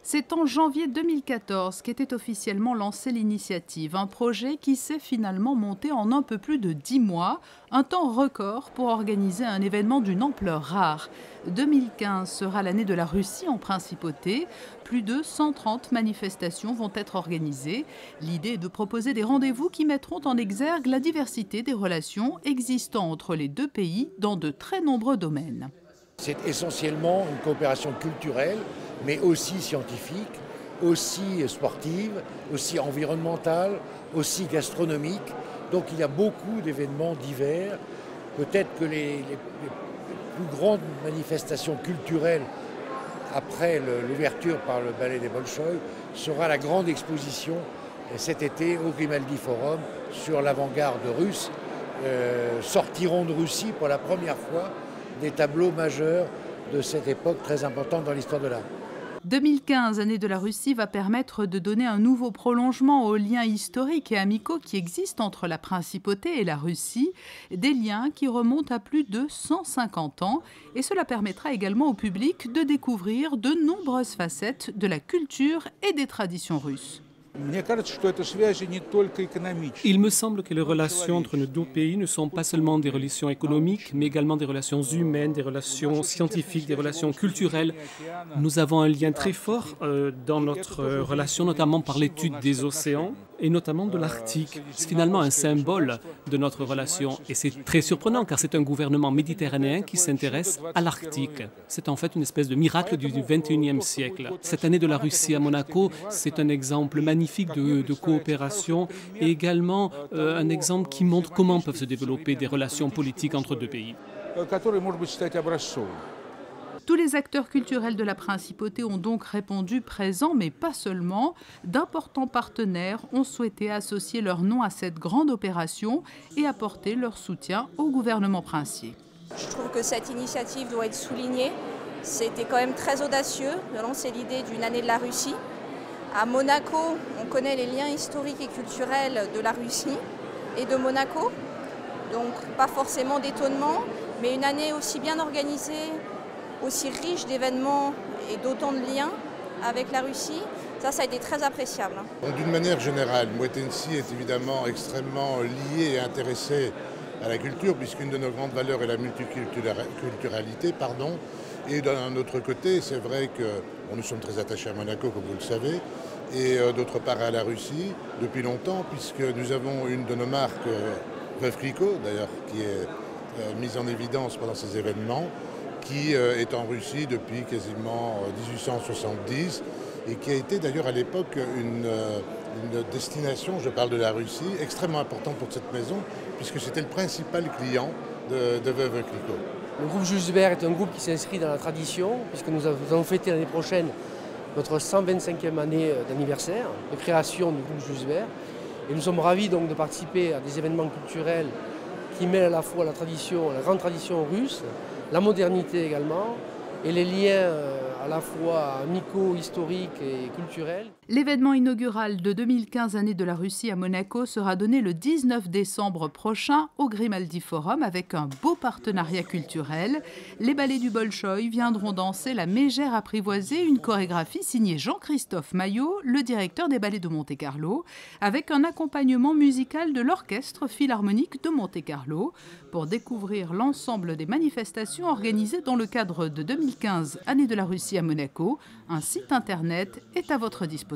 C'est en janvier 2014 qu'était officiellement lancée l'initiative, un projet qui s'est finalement monté en un peu plus de 10 mois, un temps record pour organiser un événement d'une ampleur rare. 2015 sera l'année de la Russie en principauté. Plus de 130 manifestations vont être organisées. L'idée est de proposer des rendez-vous qui mettront en exergue la diversité des relations existant entre les deux pays dans de très nombreux domaines. C'est essentiellement une coopération culturelle, mais aussi scientifique, aussi sportive, aussi environnementale, aussi gastronomique. Donc il y a beaucoup d'événements divers. Peut-être que les plus grandes manifestations culturelles après l'ouverture par le ballet des Bolchoï sera la grande exposition cet été au Grimaldi Forum sur l'avant-garde russe. Sortiront de Russie pour la première fois des tableaux majeurs de cette époque très importante dans l'histoire de l'art. 2015, année de la Russie, va permettre de donner un nouveau prolongement aux liens historiques et amicaux qui existent entre la principauté et la Russie, des liens qui remontent à plus de 150 ans, et cela permettra également au public de découvrir de nombreuses facettes de la culture et des traditions russes. Il me semble que les relations entre nos deux pays ne sont pas seulement des relations économiques, mais également des relations humaines, des relations scientifiques, des relations culturelles. Nous avons un lien très fort dans notre relation, notamment par l'étude des océans et notamment de l'Arctique. C'est finalement un symbole de notre relation et c'est très surprenant car c'est un gouvernement méditerranéen qui s'intéresse à l'Arctique. C'est en fait une espèce de miracle du XXIe siècle. Cette année de la Russie à Monaco, c'est un exemple magnifique de coopération et également un exemple qui montre comment peuvent se développer des relations politiques entre deux pays. Tous les acteurs culturels de la principauté ont donc répondu présents, mais pas seulement. D'importants partenaires ont souhaité associer leur nom à cette grande opération et apporter leur soutien au gouvernement princier. Je trouve que cette initiative doit être soulignée. C'était quand même très audacieux de lancer l'idée d'une année de la Russie. À Monaco, on connaît les liens historiques et culturels de la Russie et de Monaco. Donc pas forcément d'étonnement, mais une année aussi bien organisée, aussi riche d'événements et d'autant de liens avec la Russie, ça a été très appréciable. D'une manière générale, Moëtensi est évidemment extrêmement lié et intéressé à la culture, puisqu'une de nos grandes valeurs est la multiculturalité. Et d'un autre côté, c'est vrai que nous sommes très attachés à Monaco, comme vous le savez, et d'autre part à la Russie, depuis longtemps, puisque nous avons une de nos marques, Veuve Clicquot, d'ailleurs, qui est mise en évidence pendant ces événements, qui est en Russie depuis quasiment 1870 et qui a été d'ailleurs à l'époque une destination, je parle de la Russie, extrêmement importante pour cette maison puisque c'était le principal client de Veuve Clicquot. Le groupe Jules Vert est un groupe qui s'inscrit dans la tradition puisque nous allons fêter l'année prochaine notre 125e année d'anniversaire de création du groupe Jules Vert et nous sommes ravis donc de participer à des événements culturels qui mêlent à la fois la tradition, la grande tradition russe, la modernité également, et les liens à la fois amicaux, historiques et culturels. L'événement inaugural de 2015 année de la Russie à Monaco sera donné le 19 décembre prochain au Grimaldi Forum avec un beau partenariat culturel. Les ballets du Bolchoï viendront danser la Mégère apprivoisée, une chorégraphie signée Jean-Christophe Maillot, le directeur des ballets de Monte-Carlo, avec un accompagnement musical de l'Orchestre Philharmonique de Monte-Carlo. Pour découvrir l'ensemble des manifestations organisées dans le cadre de 2015 année de la Russie à Monaco, un site internet est à votre disposition.